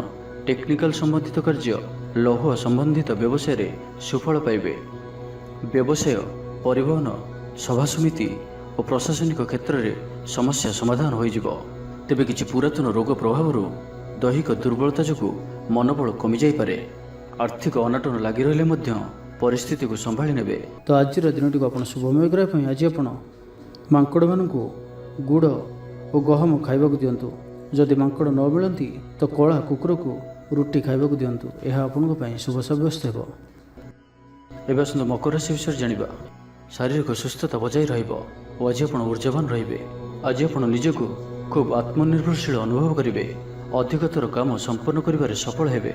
ଟେକ୍ନିକାଲ ସମ୍ବନ୍ଧିତ କାର୍ଯ୍ୟ, ଲୌହ ସମ୍ବନ୍ଧିତ ବ୍ୟବସାୟରେ ସୁଫଳ ପାଇବେ। ବ୍ୟବସାୟ, ପରିବହନ, ସଭାସମିତି ଓ ପ୍ରଶାସନିକ କ୍ଷେତ୍ରରେ ସମସ୍ୟା ସମାଧାନ ହୋଇଯିବ। ତେବେ କିଛି ପୁରାତନ ରୋଗ ପ୍ରଭାବରୁ ଦୈହିକ ଦୁର୍ବଳତା ଯୋଗୁଁ ମନୋବଳ କମିଯାଇପାରେ। ଆର୍ଥିକ ଅନାଟନ ଲାଗି ରହିଲେ ମଧ୍ୟ ପରିସ୍ଥିତିକୁ ସମ୍ଭାଳି ନେବେ। ତ ଆଜିର ଦିନଟିକୁ ଆପଣ ଶୁଭମୟ କରିବା ପାଇଁ ଆଜି ଆପଣ ମାଙ୍କଡ଼ମାନଙ୍କୁ ଗୁଡ଼ ଓ ଗହମ ଖାଇବାକୁ ଦିଅନ୍ତୁ। ଯଦି ମାଙ୍କଡ଼ ନ ମିଳନ୍ତି ତ କଳା କୁକୁରକୁ ରୁଟି ଖାଇବାକୁ ଦିଅନ୍ତୁ। ଏହା ଆପଣଙ୍କ ପାଇଁ ଶୁଭ ସାବ୍ୟସ୍ତ ହେବ। ଏବେ ଆସନ୍ତୁ ମକର ରାଶି ବିଷୟରେ ଜାଣିବା। ଶାରୀରିକ ସୁସ୍ଥତା ବଜାୟ ରହିବ ଓ ଆଜି ଆପଣ ଊର୍ଜାବାନ ରହିବେ। ଆଜି ଆପଣ ନିଜକୁ ଖୁବ୍ ଆତ୍ମନିର୍ଭରଶୀଳ ଅନୁଭବ କରିବେ। ଅଧିକତର କାମ ସମ୍ପନ୍ନ କରିବାରେ ସଫଳ ହେବେ।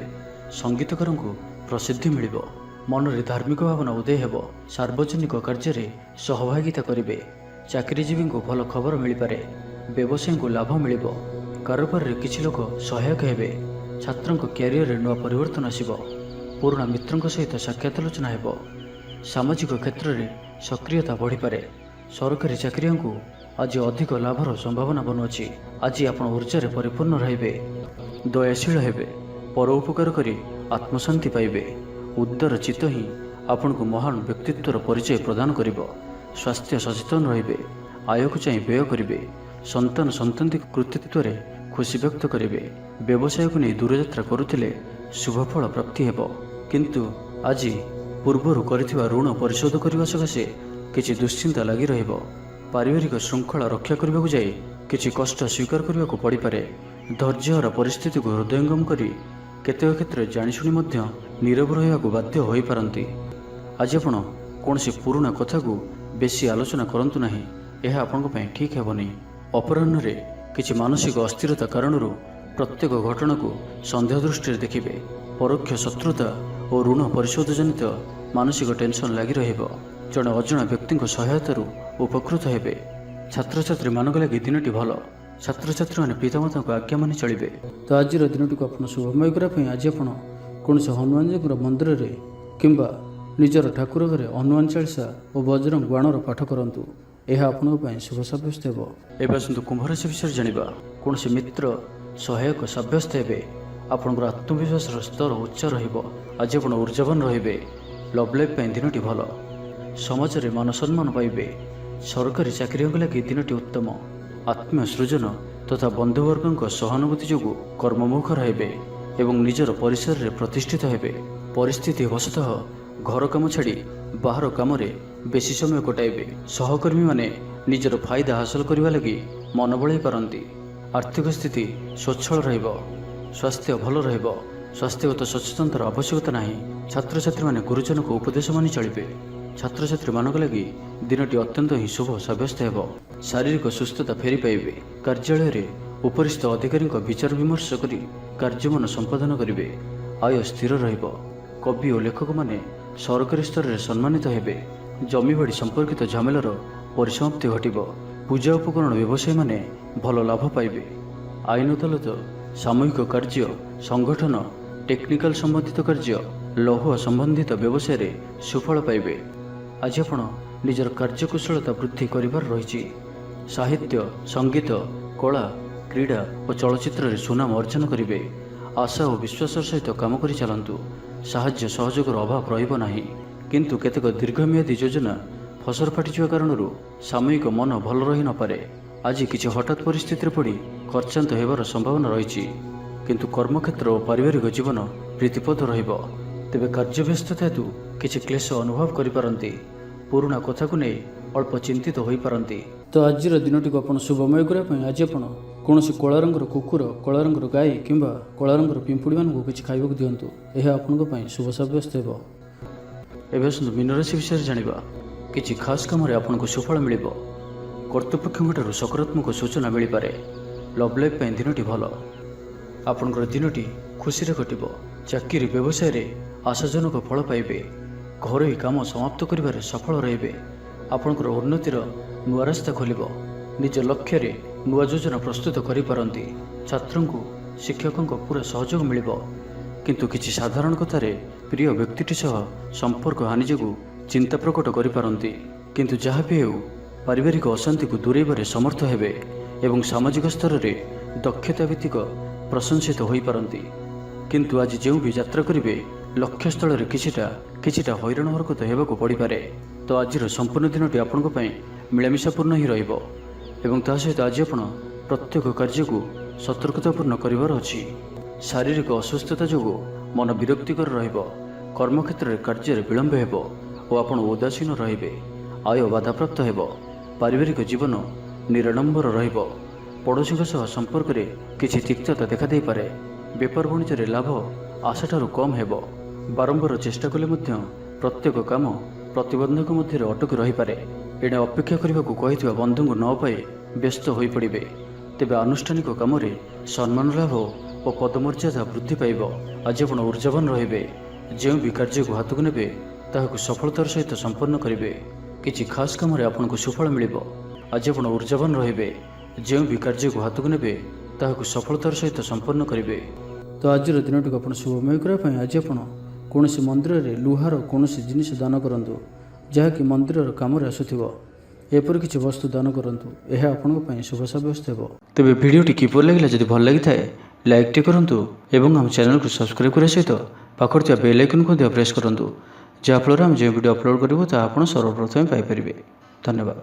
ସଙ୍ଗୀତକାରଙ୍କୁ ପ୍ରସିଦ୍ଧି ମିଳିବ। ମନରେ ଧାର୍ମିକ ଭାବନା ଉଦୟ ହେବ। ସାର୍ବଜନିକ କାର୍ଯ୍ୟରେ ସହଭାଗିତା କରିବେ। ଚାକିରିଜୀବୀଙ୍କୁ ଭଲ ଖବର ମିଳିପାରେ। ବ୍ୟବସାୟୀଙ୍କୁ ଲାଭ ମିଳିବ। କାରବାରରେ କିଛି ଲୋକ ସହାୟକ ହେବେ। ଛାତ୍ରଙ୍କ କ୍ୟାରିୟରରେ ନୂଆ ପରିବର୍ତ୍ତନ ଆସିବ। ପୁରୁଣା ମିତ୍ରଙ୍କ ସହିତ ସାକ୍ଷାତ ଆଲୋଚନା ହେବ। ସାମାଜିକ କ୍ଷେତ୍ରରେ ସକ୍ରିୟତା ବଢ଼ିପାରେ। ସରକାରୀ ଚାକିରିଆଙ୍କୁ ଆଜି ଅଧିକ ଲାଭର ସମ୍ଭାବନା ବନୁଅଛି। ଆଜି ଆପଣ ଊର୍ଜାରେ ପରିପୂର୍ଣ୍ଣ ରହିବେ। ଦୟାଶୀଳ ହେବେ। ପର ଉପକାର କରି ଆତ୍ମଶାନ୍ତି ପାଇବେ। ଉଦାର ଚିତ୍ତ ହିଁ ଆପଣଙ୍କୁ ମହାନ ବ୍ୟକ୍ତିତ୍ୱର ପରିଚୟ ପ୍ରଦାନ କରିବ। ସ୍ୱାସ୍ଥ୍ୟ ସଚେତନ ରହିବେ। ଆୟକୁ ଚାହିଁ ବ୍ୟୟ କରିବେ। ସନ୍ତାନ ସନ୍ତତି କୃତିତ୍ୱରେ ଖୁସି ବ୍ୟକ୍ତ କରିବେ। ବ୍ୟବସାୟକୁ ନେଇ ଦୂରଯାତ୍ରା କରୁଥିଲେ ଶୁଭଫଳ ପ୍ରାପ୍ତି ହେବ। କିନ୍ତୁ ଆଜି ପୂର୍ବରୁ କରିଥିବା ଋଣ ପରିଶୋଧ କରିବା ସକାଶେ କିଛି ଦୁଶ୍ଚିନ୍ତା ଲାଗି ରହିବ। ପାରିବାରିକ ଶୃଙ୍ଖଳା ରକ୍ଷା କରିବାକୁ ଯାଇ କିଛି କଷ୍ଟ ସ୍ୱୀକାର କରିବାକୁ ପଡ଼ିପାରେ। ଧୈର୍ଯ୍ୟହରା ପରିସ୍ଥିତିକୁ ହୃଦୟଙ୍ଗମ କରି କେତେକ କ୍ଷେତ୍ରରେ ଜାଣିଶୁଣି ମଧ୍ୟ ନୀରବ ରହିବାକୁ ବାଧ୍ୟ ହୋଇପାରନ୍ତି। ଆଜି ଆପଣ କୌଣସି ପୁରୁଣା କଥାକୁ ବେଶୀ ଆଲୋଚନା କରନ୍ତୁ ନାହିଁ। ଏହା ଆପଣଙ୍କ ପାଇଁ ଠିକ୍ ହେବନି। ଅପରାହ୍ନରେ କିଛି ମାନସିକ ଅସ୍ଥିରତା କାରଣରୁ ପ୍ରତ୍ୟେକ ଘଟଣାକୁ ସନ୍ଦେହ ଦୃଷ୍ଟିରେ ଦେଖିବେ। ପରୋକ୍ଷ ଶତ୍ରୁତା ଓ ଓ ଋଣ ପରିଶୋଧ ଜନିତ ମାନସିକ ଟେନସନ୍ ଲାଗି ରହିବ। ଜଣେ ଅଜଣା ବ୍ୟକ୍ତିଙ୍କ ସହାୟତାରୁ ଉପକୃତ ହେବେ। ଛାତ୍ରଛାତ୍ରୀମାନଙ୍କ ଲାଗି ଦିନଟି ଭଲ। ଛାତ୍ରଛାତ୍ରୀମାନେ ପିତାମାତାଙ୍କ ଆଜ୍ଞା ମାନି ଚଳିବେ। ତ ଆଜିର ଦିନଟିକୁ ଆପଣ ଶୁଭମୟ କରିବା ପାଇଁ ଆଜି ଆପଣ କୌଣସି ହନୁମାନଜୀଙ୍କର ମନ୍ଦିରରେ କିମ୍ବା ନିଜର ଠାକୁର ଘରେ ହନୁମାନ ଚାଳିଶା ଓ ବଜରଙ୍ଗ ବାଣର ପାଠ କରନ୍ତୁ। ଏହା ଆପଣଙ୍କ ପାଇଁ ଶୁଭ ସାବ୍ୟସ୍ତ ହେବ। ଏବେ ଆସନ୍ତୁ କୁମ୍ଭ ରାଶି ବିଷୟରେ ଜାଣିବା। କୌଣସି ମିତ୍ର ସହାୟକ ସାବ୍ୟସ୍ତ ହେବେ। ଆପଣଙ୍କର ଆତ୍ମବିଶ୍ୱାସର ସ୍ତର ଉଚ୍ଚ ରହିବ। ଆଜି ଆପଣ ଉର୍ଜାବାନ ରହିବେ। ଲଭ୍ ଲାଇଫ୍ ପାଇଁ ଦିନଟି ଭଲ। ସମାଜରେ ମାନ ସମ୍ମାନ ପାଇବେ। ସରକାରୀ ଚାକିରିଙ୍କ ଲାଗି ଦିନଟି ଉତ୍ତମ। ଆତ୍ମୀୟ ସୃଜନ ତଥା ବନ୍ଧୁବର୍ଗଙ୍କ ସହାନୁଭୂତି ଯୋଗୁଁ କର୍ମମୁଖ ରହିବେ ଏବଂ ନିଜର ପରିସରରେ ପ୍ରତିଷ୍ଠିତ ହେବେ। ପରିସ୍ଥିତି ବଶତଃ ଘର କାମ ଛାଡ଼ି ବାହାର କାମରେ ବେଶୀ ସମୟ କଟାଇବେ। ସହକର୍ମୀମାନେ ନିଜର ଫାଇଦା ହାସଲ କରିବା ଲାଗି ମନ ବଳାଇ ପାରନ୍ତି। ଆର୍ଥିକ ସ୍ଥିତି ସ୍ୱଚ୍ଛଳ ରହିବ। ସ୍ୱାସ୍ଥ୍ୟ ଭଲ ରହିବ। ସ୍ୱାସ୍ଥ୍ୟଗତ ସଚେତନତାର ଆବଶ୍ୟକତା ନାହିଁ। ଛାତ୍ରଛାତ୍ରୀମାନେ ଗୁରୁଜନଙ୍କ ଉପଦେଶ ମାନି ଚଳିବେ। ଛାତ୍ରଛାତ୍ରୀମାନଙ୍କ ଲାଗି ଦିନଟି ଅତ୍ୟନ୍ତ ହିଁ ଶୁଭ ସାବ୍ୟସ୍ତ ହେବ। ଶାରୀରିକ ସୁସ୍ଥତା ଫେରି ପାଇବେ। କାର୍ଯ୍ୟାଳୟରେ ଉପରିସ୍ଥ ଅଧିକାରୀଙ୍କ ବିଚାର ବିମର୍ଶ କରି କାର୍ଯ୍ୟମାନ ସମ୍ପାଦନ କରିବେ। ଆୟ ସ୍ଥିର ରହିବ। କବି ଓ ଲେଖକମାନେ ସରକାରୀ ସ୍ତରରେ ସମ୍ମାନିତ ହେବେ। ଜମିବାଡ଼ି ସମ୍ପର୍କିତ ଝାମେଲାର ପରିସମାପ୍ତି ଘଟିବ। ପୂଜା ଉପକରଣ ବ୍ୟବସାୟୀମାନେ ଭଲ ଲାଭ ପାଇବେ। ଆଇନ ଅଦାଲତ, ସାମୂହିକ କାର୍ଯ୍ୟ, ସଂଗଠନ, ଟେକ୍ନିକାଲ ସମ୍ବନ୍ଧିତ କାର୍ଯ୍ୟ, ଲୌହ ସମ୍ବନ୍ଧିତ ବ୍ୟବସାୟରେ ସୁଫଳ ପାଇବେ। ଆଜି ଆପଣ ନିଜର କାର୍ଯ୍ୟକୁଶଳତା ବୃଦ୍ଧି କରିବାର ରହିଛି। ସାହିତ୍ୟ, ସଙ୍ଗୀତ, କଳା, କ୍ରୀଡ଼ା ଓ ଚଳଚ୍ଚିତ୍ରରେ ସୁନାମ ଅର୍ଜନ କରିବେ। ଆଶା ଓ ବିଶ୍ୱାସର ସହିତ କାମ କରି ଚାଲନ୍ତୁ। ସାହାଯ୍ୟ ସହଯୋଗର ଅଭାବ ରହିବ ନାହିଁ। କିନ୍ତୁ କେତେକ ଦୀର୍ଘମିଆଦୀ ଯୋଜନା ଫସର ଫାଟିଯିବା କାରଣରୁ ସାମୟିକ ମନ ଭଲ ରହିନପାରେ। ଆଜି କିଛି ହଠାତ୍ ପରିସ୍ଥିତିରେ ପଡ଼ି ଖର୍ଚ୍ଚାନ୍ତ ହେବାର ସମ୍ଭାବନା ରହିଛି। କିନ୍ତୁ କର୍ମକ୍ଷେତ୍ର ଓ ପାରିବାରିକ ଜୀବନ ପ୍ରୀତିପଦ ରହିବ। ତେବେ କାର୍ଯ୍ୟବ୍ୟସ୍ତତା ହେତୁ କିଛି କ୍ଲେଶ ଅନୁଭବ କରିପାରନ୍ତି। ପୁରୁଣା କଥାକୁ ନେଇ ଅଳ୍ପ ଚିନ୍ତିତ ହୋଇପାରନ୍ତି। ତ ଆଜିର ଦିନଟିକୁ ଆପଣ ଶୁଭମୟ କରିବା ପାଇଁ ଆଜି ଆପଣ କୌଣସି କଳା ରଙ୍ଗର କୁକୁର, କଳା ରଙ୍ଗର ଗାଈ କିମ୍ବା କଳା ରଙ୍ଗର ପିମ୍ପୁଡ଼ିମାନଙ୍କୁ କିଛି ଖାଇବାକୁ ଦିଅନ୍ତୁ। ଏହା ଆପଣଙ୍କ ପାଇଁ ଶୁଭ ସାବ୍ୟସ୍ତ ହେବ। ଏବେ ଆସନ୍ତୁ ମୀନରାଶି ବିଷୟରେ ଜାଣିବା। କିଛି ଖାସ୍ କାମରେ ଆପଣଙ୍କୁ ସୁଫଳ ମିଳିବ। କର୍ତ୍ତୃପକ୍ଷଙ୍କଠାରୁ ସକାରାତ୍ମକ ସୂଚନା ମିଳିପାରେ। ଲଭ୍ ଲାଇଫ୍ ପାଇଁ ଦିନଟି ଭଲ। ଆପଣଙ୍କର ଦିନଟି ଖୁସିରେ କଟିବ। ଚାକିରି ବ୍ୟବସାୟରେ ଆଶାଜନକ ଫଳ ପାଇବେ। ଘରୋଇ କାମ ସମାପ୍ତ କରିବାରେ ସଫଳ ରହିବେ। ଆପଣଙ୍କର ଉନ୍ନତିର ନୂଆ ରାସ୍ତା ଖୋଲିବ। ନିଜ ଲକ୍ଷ୍ୟରେ ନୂଆ ଯୋଜନା ପ୍ରସ୍ତୁତ କରିପାରନ୍ତି। ଛାତ୍ରଙ୍କୁ ଶିକ୍ଷକଙ୍କ ପୁରା ସହଯୋଗ ମିଳିବ। କିନ୍ତୁ କିଛି ସାଧାରଣ କଥାରେ ପ୍ରିୟ ବ୍ୟକ୍ତିଟି ସହ ସମ୍ପର୍କ ହାନି ଯୋଗୁଁ ଚିନ୍ତା ପ୍ରକଟ କରିପାରନ୍ତି। କିନ୍ତୁ ଯାହା ବି ହେଉ ପାରିବାରିକ ଅଶାନ୍ତିକୁ ଦୂରେଇବାରେ ସମର୍ଥ ହେବେ ଏବଂ ସାମାଜିକ ସ୍ତରରେ ଦକ୍ଷତା ଭିତ୍ତିକ ପ୍ରଶଂସିତ ହୋଇପାରନ୍ତି। କିନ୍ତୁ ଆଜି ଯେଉଁ ବି ଯାତ୍ରା କରିବେ ଲକ୍ଷ୍ୟସ୍ଥଳରେ କିଛିଟା ହଇରାଣ ହରକତ ହେବାକୁ ପଡ଼ିପାରେ। ତ ଆଜିର ସମ୍ପୂର୍ଣ୍ଣ ଦିନଟି ଆପଣଙ୍କ ପାଇଁ ମିଳାମିଶାପୂର୍ଣ୍ଣ ହିଁ ରହିବ ଏବଂ ତା ସହିତ ଆଜି ଆପଣ ପ୍ରତ୍ୟେକ କାର୍ଯ୍ୟକୁ ସତର୍କତାପୂର୍ଣ୍ଣ କରିବାର ଅଛି। ଶାରୀରିକ ଅସୁସ୍ଥତା ଯୋଗୁଁ ମନ ବିରକ୍ତିକର ରହିବ। କର୍ମକ୍ଷେତ୍ରରେ କାର୍ଯ୍ୟରେ ବିଳମ୍ବ ହେବ ଓ ଆପଣ ଉଦାସୀନ ରହିବେ। ଆୟ ବାଧାପ୍ରାପ୍ତ ହେବ। ପାରିବାରିକ ଜୀବନ ନିରାଡ଼ମ୍ବର ରହିବ। ପଡ଼ୋଶୀଙ୍କ ସହ ସମ୍ପର୍କରେ କିଛି ତିକ୍ତତା ଦେଖାଦେଇପାରେ। ବେପାର ବାଣିଜ୍ୟରେ ଲାଭ ଆଶାଠାରୁ କମ୍ ହେବ। ବାରମ୍ବାର ଚେଷ୍ଟା କଲେ ମଧ୍ୟ ପ୍ରତ୍ୟେକ କାମ ପ୍ରତିବନ୍ଧକ ମଧ୍ୟରେ ଅଟକି ରହିପାରେ। ଏଣେ ଅପେକ୍ଷା କରିବାକୁ କହିଥିବା ବନ୍ଧୁଙ୍କୁ ନ ପାଇ ବ୍ୟସ୍ତ ହୋଇପଡ଼ିବେ। ତେବେ ଆନୁଷ୍ଠାନିକ କାମରେ ସମ୍ମାନ ଲାଭ ଓ ପଦମର୍ଯ୍ୟାଦା ବୃଦ୍ଧି ପାଇବ। ଆଜି ଆପଣ ଉର୍ଜାବାନ ରହିବେ। ଯେଉଁ ବି କାର୍ଯ୍ୟକୁ ହାତକୁ ନେବେ ତାହାକୁ ସଫଳତାର ସହିତ ସମ୍ପନ୍ନ କରିବେ। କିଛି ଖାସ୍ କାମରେ ଆପଣଙ୍କୁ ସୁଫଳ ମିଳିବ। ଆଜି ଆପଣ ଉର୍ଜାବାନ ରହିବେ। ଯେଉଁ ବି କାର୍ଯ୍ୟକୁ ହାତକୁ ନେବେ ତାହାକୁ ସଫଳତାର ସହିତ ସମ୍ପନ୍ନ କରିବେ। ତ ଆଜିର ଦିନଟିକୁ ଆପଣ ଶୁଭମୟ କରିବା ପାଇଁ ଆଜି ଆପଣ କୌଣସି ମନ୍ଦିରରେ ଲୁହାର କୌଣସି ଜିନିଷ ଦାନ କରନ୍ତୁ ଯାହାକି ମନ୍ଦିରର କାମରେ ଆସୁଥିବ। ଏପରି କିଛି ବସ୍ତୁ ଦାନ କରନ୍ତୁ। ଏହା ଆପଣଙ୍କ ପାଇଁ ଶୁଭ ସାବ୍ୟସ୍ତ ହେବ। ତେବେ ଭିଡ଼ିଓଟି କିପରି ଲାଗିଲା? ଯଦି ଭଲ ଲାଗିଥାଏ ଲାଇକ୍ଟି କରନ୍ତୁ ଏବଂ ଆମ ଚ୍ୟାନେଲକୁ ସବସ୍କ୍ରାଇବ୍ କରିବା ସହିତ ପାଖରେ ଥିବା ବେଲ୍ ଆଇକନ୍କୁ ମଧ୍ୟ ପ୍ରେସ୍ କରନ୍ତୁ, ଯାହାଫଳରେ ଆମେ ଯେଉଁ ଭିଡ଼ିଓ ଅପଲୋଡ଼ କରିବୁ ତାହା ଆପଣ ସର୍ବପ୍ରଥମେ ପାଇପାରିବେ। ଧନ୍ୟବାଦ।